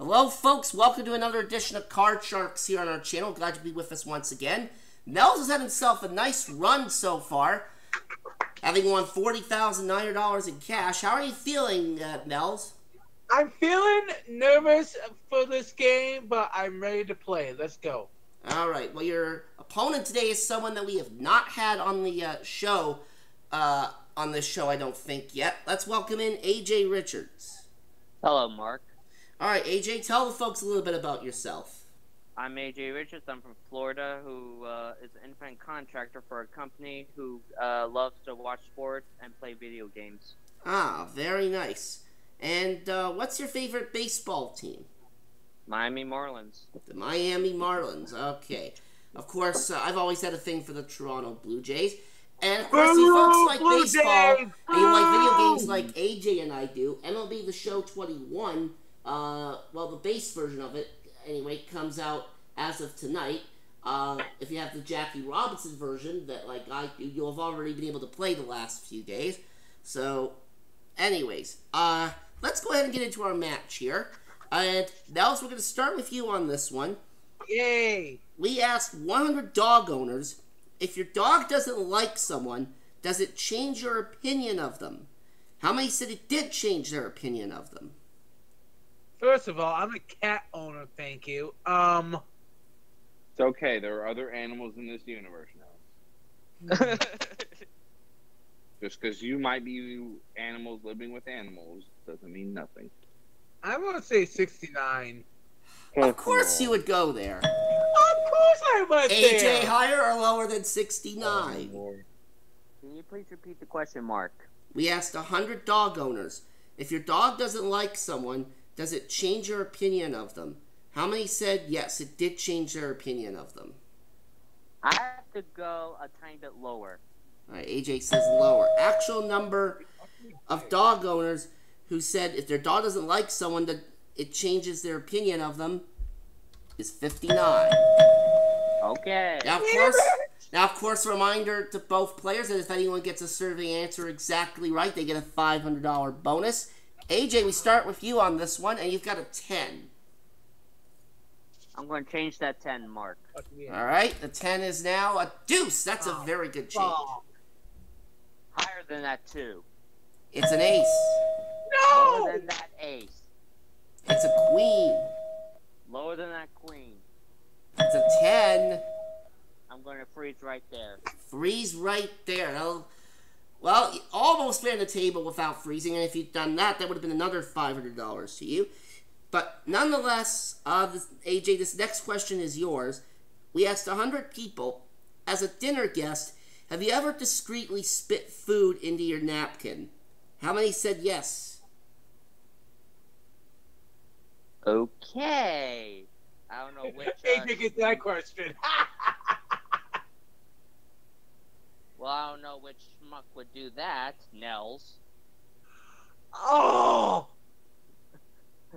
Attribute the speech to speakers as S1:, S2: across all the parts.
S1: Hello, folks. Welcome to another edition of Card Sharks here on our channel. Glad to be with us once again. Nels has had himself a nice run so far, having won $40,900 in cash. How are you feeling, Nels?
S2: I'm feeling nervous for this game, but I'm ready to play. Let's go.
S1: All right. Well, your opponent today is someone that we have not had on the show, on this show, I don't think, yet. Let's welcome in AJ Richards.
S3: Hello, Mark.
S1: All right, AJ, tell the folks a little bit about yourself.
S3: I'm AJ Richards. I'm from Florida, who is an independent contractor for a company who loves to watch sports and play video games.
S1: Ah, very nice. And what's your favorite baseball team?
S3: Miami Marlins.
S1: The Miami Marlins. Okay. Of course, I've always had a thing for the Toronto Blue Jays. And of course, you folks like
S2: Blue
S1: baseball,
S2: Jays!
S1: and you like video games like AJ and I do. MLB The Show 21, well, the base version of it, anyway, comes out as of tonight. If you have the Jackie Robinson version that, like I do, you'll have already been able to play the last few days. So, anyways, let's go ahead and get into our match here. And Nels, we're going to start with you on this one.
S2: Yay!
S1: We asked 100 dog owners, if your dog doesn't like someone, does it change your opinion of them? How many said it did change their opinion of them?
S2: First of all, I'm a cat owner, thank you.
S4: It's okay, there are other animals in this universe now. Just because you might be animals living with animals doesn't mean nothing.
S2: I want to say 69.
S1: Of course you would go there.
S2: Of course I would
S1: AJ,
S2: there.
S1: higher or lower than 69?
S3: Can you please repeat the question, Mark?
S1: We asked 100 dog owners, if your dog doesn't like someone, does it change your opinion of them? How many said yes, it did change their opinion of them?
S3: I have to go a tiny bit lower.
S1: All right, AJ says lower. Actual number of dog owners who said if their dog doesn't like someone, that it changes their opinion of them is 59.
S3: Okay.
S1: Now, of course, reminder to both players that if anyone gets a survey answer exactly right, they get a $500 bonus. AJ, we start with you on this one, and you've got a 10.
S3: I'm going to change that 10, Mark.
S1: All right, the 10 is now a deuce. That's a very good change.
S3: Higher than that 2.
S1: It's an ace.
S2: No!
S3: Lower than that ace.
S1: It's a queen.
S3: Lower than that queen.
S1: It's a 10.
S3: I'm going to freeze right there.
S1: Freeze right there. Well, you almost ran the table without freezing, and if you'd done that, that would have been another $500 to you. But nonetheless, AJ, this next question is yours. We asked 100 people, as a dinner guest, have you ever discreetly spit food into your napkin? How many said yes?
S3: Okay. I don't know which...
S2: AJ gets that question.
S3: Well, I don't know which schmuck would do that, Nels.
S2: Oh!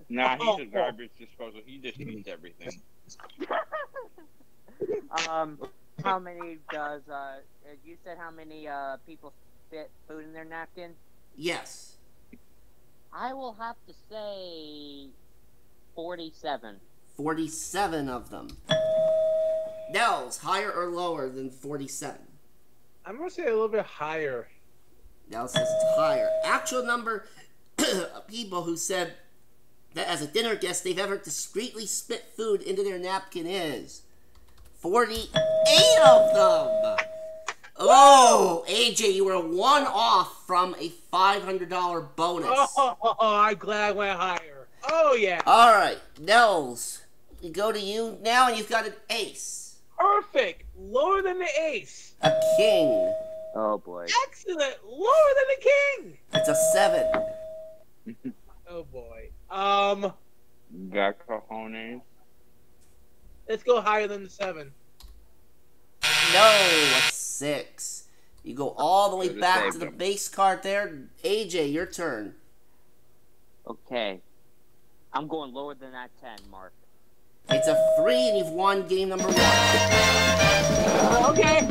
S4: Nah, he's a garbage disposal. He just eats everything.
S3: How many does, you said how many, people spit food in their napkin?
S1: Yes.
S3: I will have to say 47.
S1: 47 of them. Nels, higher or lower than 47?
S2: I'm going to say a little bit higher.
S1: Nels says it's higher. Actual number of people who said that as a dinner guest they've ever discreetly spit food into their napkin is 48 of them. Oh, AJ, you were one off from a $500 bonus.
S2: Oh, I'm glad I went higher. Oh, yeah.
S1: All right, Nels, we go to you now, and you've got an ace.
S2: Perfect. Lower than the ace.
S1: A king.
S3: Oh, boy.
S2: Excellent. Lower than the king.
S1: It's a 7.
S2: Oh, boy.
S4: Got cojones.
S2: Let's go higher than the 7.
S1: No, a 6. You go all the way
S4: Could've
S1: back
S4: saved
S1: to the
S4: him.
S1: base card there. AJ, your turn.
S3: Okay. I'm going lower than that 10, Mark.
S1: It's a 3, and you've won game number 1.
S2: Okay.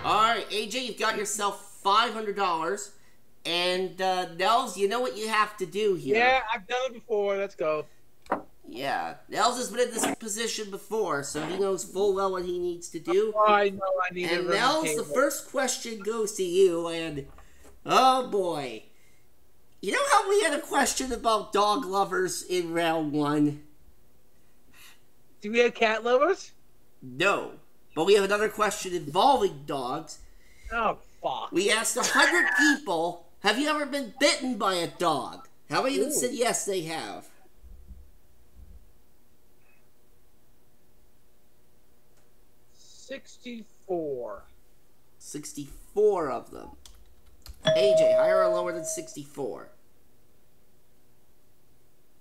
S1: All right, AJ, you've got yourself $500. And Nels, you know what you have to do here.
S2: Yeah, I've done it before. Let's go.
S1: Yeah, Nels has been in this position before, so he knows full well what he needs to do.
S2: Oh, I know I need
S1: And
S2: to
S1: Nels, the first question goes to you, and oh boy. You know how we had a question about dog lovers in round 1?
S2: Do we have cat lovers?
S1: No. But we have another question involving dogs.
S2: Oh, fuck.
S1: We asked 100 people, have you ever been bitten by a dog? How many of them said yes, they have?
S2: 64.
S1: 64 of them. AJ, higher or lower than 64?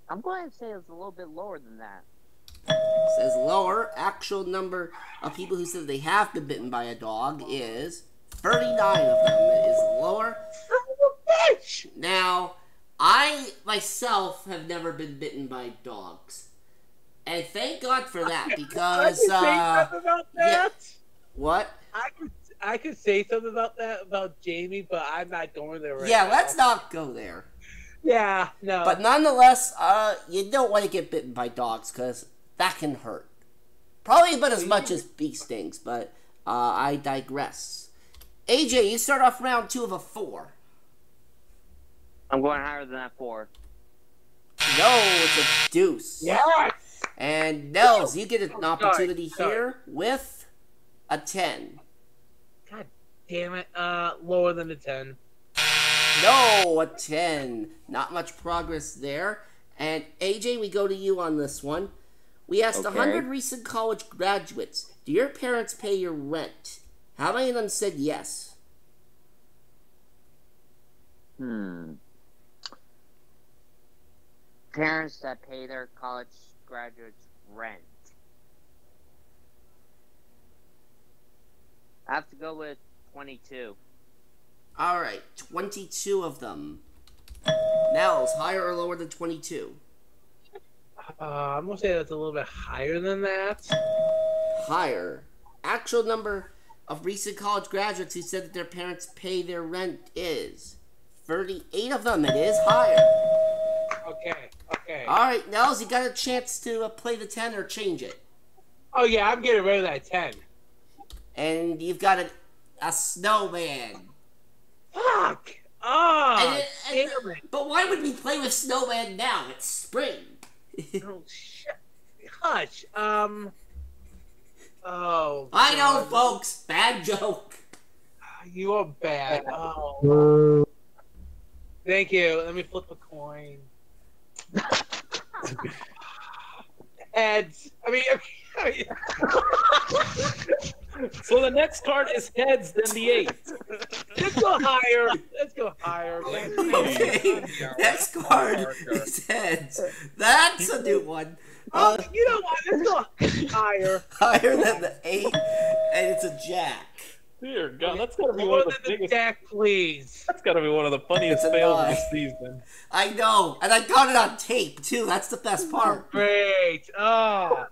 S3: I'm going to say it's a little bit lower than that.
S1: Says lower. Actual number of people who said they have been bitten by a dog is 39 of them. It is lower.
S2: Bitch!
S1: Now, I myself have never been bitten by dogs. And thank God for that,
S2: I
S1: because,
S2: could say something about that.
S1: what?
S2: I could say something about that, about Jamie, but I'm not going there right
S1: Yeah,
S2: now.
S1: let's not go there.
S2: Yeah, no.
S1: But nonetheless, you don't want to get bitten by dogs, because that can hurt. Probably about as much as bee stings, but I digress. AJ, you start off round 2 of a 4.
S3: I'm going higher than that 4.
S1: No, it's a deuce.
S2: Yes!
S1: And Nels, you get an opportunity
S2: Sorry.
S1: here with a 10.
S2: God damn it. Lower than a 10.
S1: No, a 10. Not much progress there. And AJ, we go to you on this one. We asked
S4: Okay.
S1: 100 recent college graduates, do your parents pay your rent? How many of them said yes?
S3: Parents that pay their college graduates rent. I have to go with 22.
S1: Alright, 22 of them. Nels, higher or lower than 22?
S2: I'm going to say that's a little bit higher than that.
S1: Higher. Actual number of recent college graduates who said that their parents pay their rent is 38 of them. It is higher.
S2: Okay.
S1: Alright, Nels, you got a chance to play the 10 or change it.
S2: Oh, yeah, I'm getting rid of that 10.
S1: And you've got a snowman.
S2: Fuck! Oh,
S1: And
S2: damn it.
S1: But why would we play with snowman now? It's spring.
S2: Oh, shit. Hush. Oh.
S1: I know,
S2: God.
S1: folks. Bad joke.
S2: You are bad. Oh. Thank you. Let me flip a coin. Heads. I mean
S5: So the next card is heads, then the 8.
S2: let's go higher. Let's go higher.
S1: Okay, next card is heads. That's a new one.
S2: Oh, you know what? Let's go higher.
S1: Higher than the 8, and it's a jack.
S5: Dear God, that's gotta be
S2: More
S5: one of the
S2: than the
S5: biggest.
S2: deck, please.
S5: That's gotta be one of the funniest
S1: It's a
S5: fails of
S1: nine.
S5: the season.
S1: I know, and I got it on tape, too. That's the best part.
S2: Great. Oh.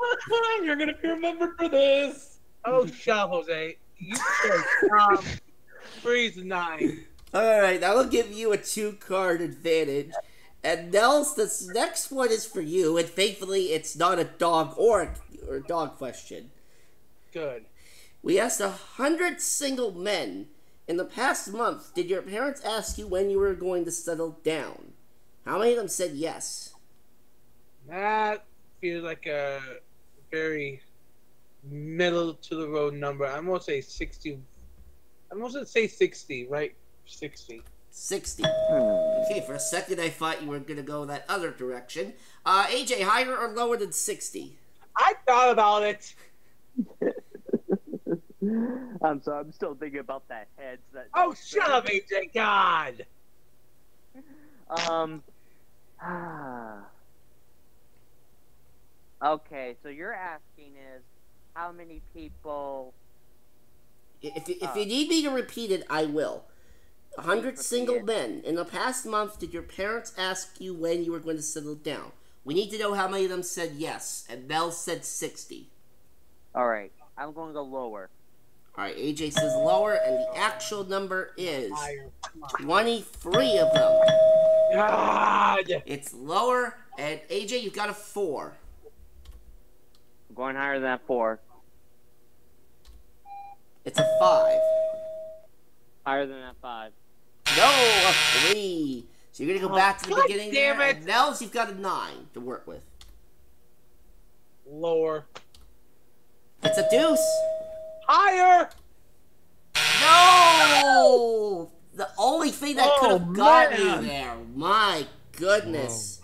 S5: You're gonna be remembered for this.
S2: Oh, shut up, Jose. You said freeze 9.
S1: Alright, I will give you a 2-card advantage. And Nels, this next one is for you, and thankfully it's not a dog or a dog question.
S2: Good.
S1: We asked 100 single men. In the past month, did your parents ask you when you were going to settle down? How many of them said yes?
S2: That feels like a very middle to the road number. I'm gonna say 60. I'm gonna say 60, right? 60.
S1: 60. Okay, for a second I thought you were going to go that other direction. AJ, higher or lower than 60?
S2: I thought about it.
S3: I'm sorry, I'm still thinking about that heads.
S2: Oh, shut up, AJ. God.
S3: Okay, so you're asking is how many people?
S1: If you need me to repeat it, I will. 100
S3: repeat
S1: single
S3: it.
S1: men. In the past month, did your parents ask you when you were going to settle down? We need to know how many of them said yes. And Mel said 60.
S3: All right, I'm going to go lower.
S1: Alright, AJ says lower, and the actual number is
S2: Higher. Come on.
S1: 23 of them.
S2: God.
S1: It's lower, and AJ, you've got a 4.
S3: I'm going higher than that 4.
S1: It's a 5.
S3: Higher than that 5.
S1: No, a 3. So you're gonna go back to the
S2: God
S1: beginning
S2: damn
S1: there.
S2: it.
S1: And Nels, you've got a 9 to work with.
S2: Lower.
S1: It's a deuce.
S2: Higher.
S1: No! The only thing that could
S5: Oh,
S1: have gotten
S5: man.
S1: you there. My goodness.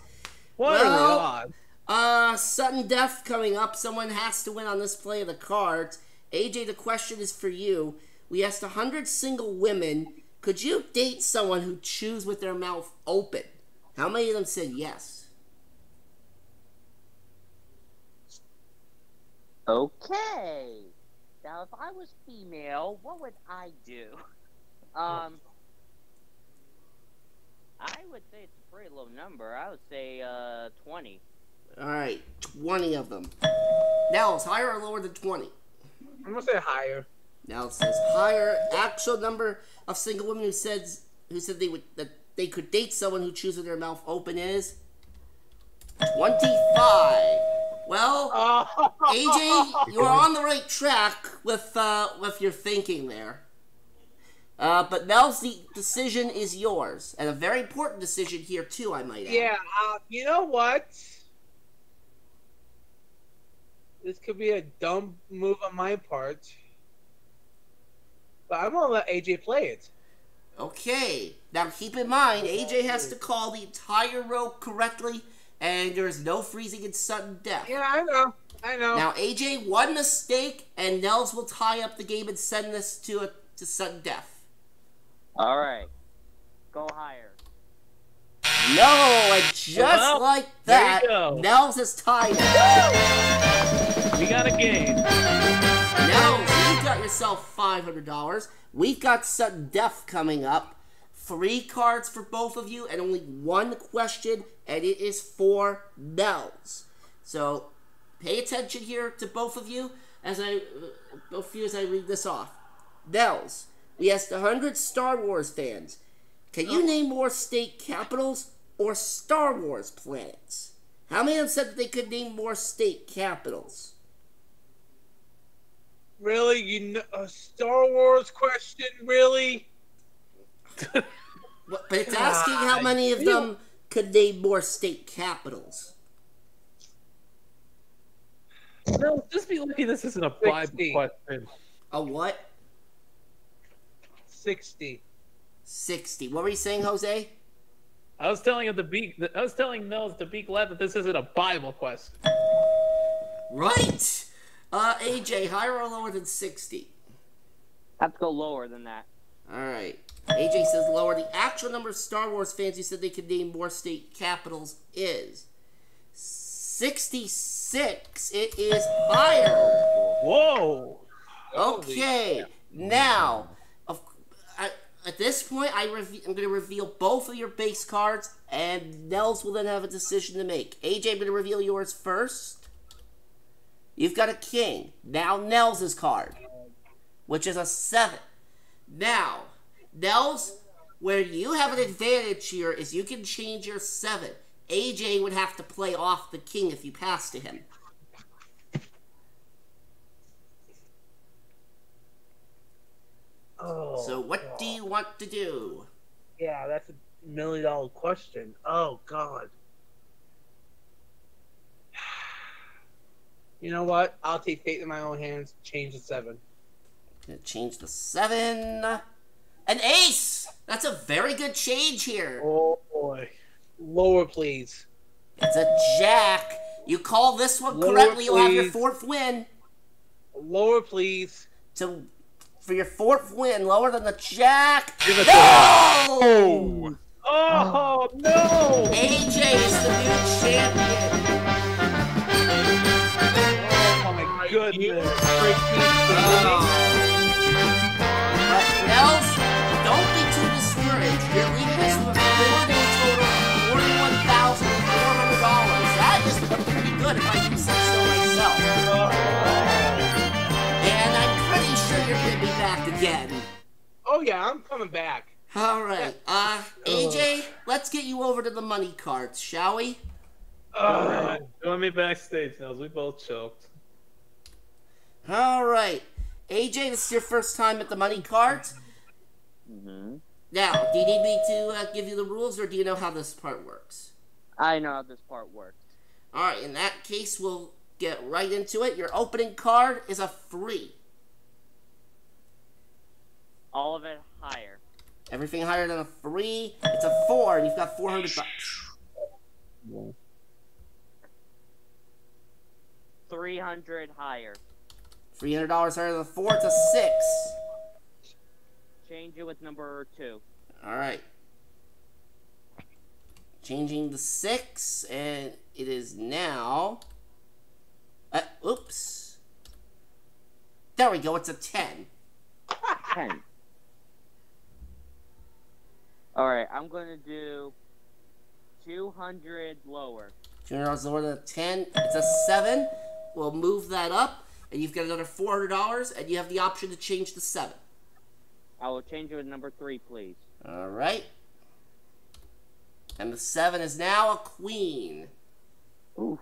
S5: What are the
S1: Well,
S5: odds?
S1: sudden death coming up. Someone has to win on this play of the cards. AJ, the question is for you. We asked 100 single women, could you date someone who chews with their mouth open? How many of them said yes?
S3: Okay. Now, if I was female, what would I do? I would say it's a pretty low number. I would say 20.
S1: Alright, 20 of them. Now, it's higher or lower than 20?
S2: I'm gonna say higher.
S1: Now it says higher. Actual number of single women who said that they could date someone who chews with their mouth open is 25. Well, AJ, you're on the right track with your thinking there. But Mel's the decision is yours, and a very important decision here too, I might add.
S2: Yeah. You know what? This could be a dumb move on my part, but I'm gonna let AJ play it.
S1: Okay. Now keep in mind, AJ has to call the entire row correctly, and there is no freezing and sudden death.
S2: Yeah, I know. I know.
S1: Now, AJ, one mistake, and Nels will tie up the game and send this to sudden death.
S3: All right. Go higher.
S1: No, and just
S5: Well,
S1: like
S5: there
S1: that,
S5: you go.
S1: Nels is tied up.
S5: We got a game.
S1: Nels, you got yourself $500. We've got sudden death coming up. 3 cards for both of you, and only 1 question, and it is for Nels. So, pay attention here to both of you as I read this off. Nels, we asked 100 Star Wars fans, can you name more state capitals or Star Wars planets? How many of them said that they could name more state capitals?
S2: Really, you know, a Star Wars question? Really?
S1: But it's asking how many of them could name more state capitals.
S5: No, just be lucky this isn't a Bible
S2: 60.
S5: question.
S1: A what?
S2: 60.
S1: 60. What were you saying, Jose?
S5: I was telling Nels to be glad that this isn't a Bible question.
S1: Right! AJ, higher or lower than 60?
S3: Have to go lower than that.
S1: Alright. AJ says lower. The actual number of Star Wars fans who said they could name more state capitals is 66. It is higher.
S5: Whoa!
S1: Okay. Now, at this point, I'm going to reveal both of your base cards, and Nels will then have a decision to make. AJ, I'm going to reveal yours first. You've got a king. Now Nels' card, which is a 7. Now, Nels, where you have an advantage here is you can change your 7. AJ would have to play off the king if you pass to him.
S2: Oh.
S1: So what do you want to do?
S2: Yeah, that's $1 million question. Oh God. You know what? I'll take fate in my own hands. Change the 7.
S1: Gonna change the 7. An ace! That's a very good change here.
S2: Oh boy. Lower, please.
S1: It's a jack. You call this one
S2: Lower,
S1: correctly, you'll have your
S2: please.
S1: 4th win.
S2: Lower, please.
S1: So, for your 4th win, lower than the jack.
S5: Give it
S1: No!
S5: Oh no!
S1: AJ is the new champion.
S5: Oh my goodness!
S1: But Nels, don't be too discouraged. You're leading us with a total of $41,400. That is pretty good if I do say so myself. And I'm pretty sure you're going to be
S2: I'm coming back.
S1: All right. AJ, let's get you over to the money cards, shall we?
S5: Join me backstage, Nels. We both choked.
S1: All right. AJ, this is your first time at the money cards.
S3: Mm-hmm.
S1: Now, do you need me to give you the rules, or do you know how this part works?
S3: I know how this part works.
S1: All right. In that case, we'll get right into it. Your opening card is a 3.
S3: All of it higher.
S1: Everything higher than a 3, it's a 4, and you've got $400.
S3: $300 higher.
S1: $300 higher than a 4, it's a 6.
S3: Change it with number 2.
S1: All right. Changing the 6, and it is now... oops. There we go, it's a 10.
S3: 10. Alright, I'm going to do 200 lower.
S1: $200 lower than a 10, it's a 7. We'll move that up, and you've got another $400, and you have the option to change the 7.
S3: I will change it with number 3, please.
S1: All right. And the 7 is now a queen.
S3: Oof.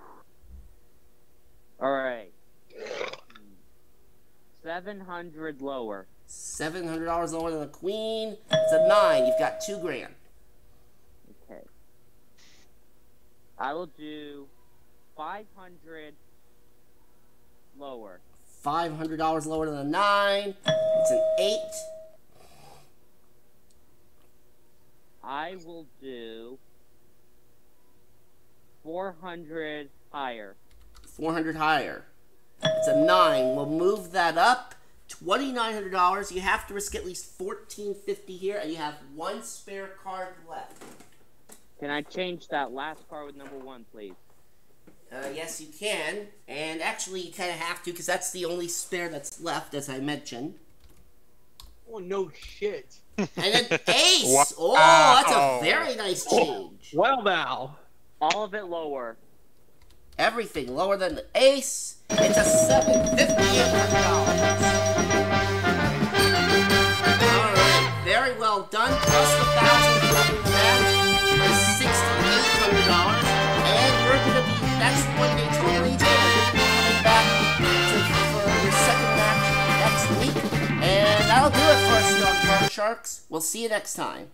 S3: Alright. 700 lower.
S1: $700 lower than a queen. It's a 9. You've got $2,000.
S3: Okay. I will do 500 lower.
S1: $500 lower than a 9. It's an 8.
S3: I will do 400 higher.
S1: 400 higher. It's a 9. We'll move that up. $2,900. You have to risk at least $1,450 here, and you have 1 spare card left.
S3: Can I change that last card with number 1, please?
S1: Yes, you can. And actually, you kind of have to, because that's the only spare that's left, as I mentioned.
S2: Oh, no shit.
S1: And then Ace!
S6: Wow.
S1: Oh, that's a very nice change.
S5: Well, now.
S3: All of it lower.
S1: Everything lower than the Ace. It's a 7. $5,800. Alright, very well done. Plus the $1,000 is $6,800. And you're going to be, that's the one day total, AJ. And you're coming back for your second match next week. And that'll do it for us here on Card Sharks. We'll see you next time.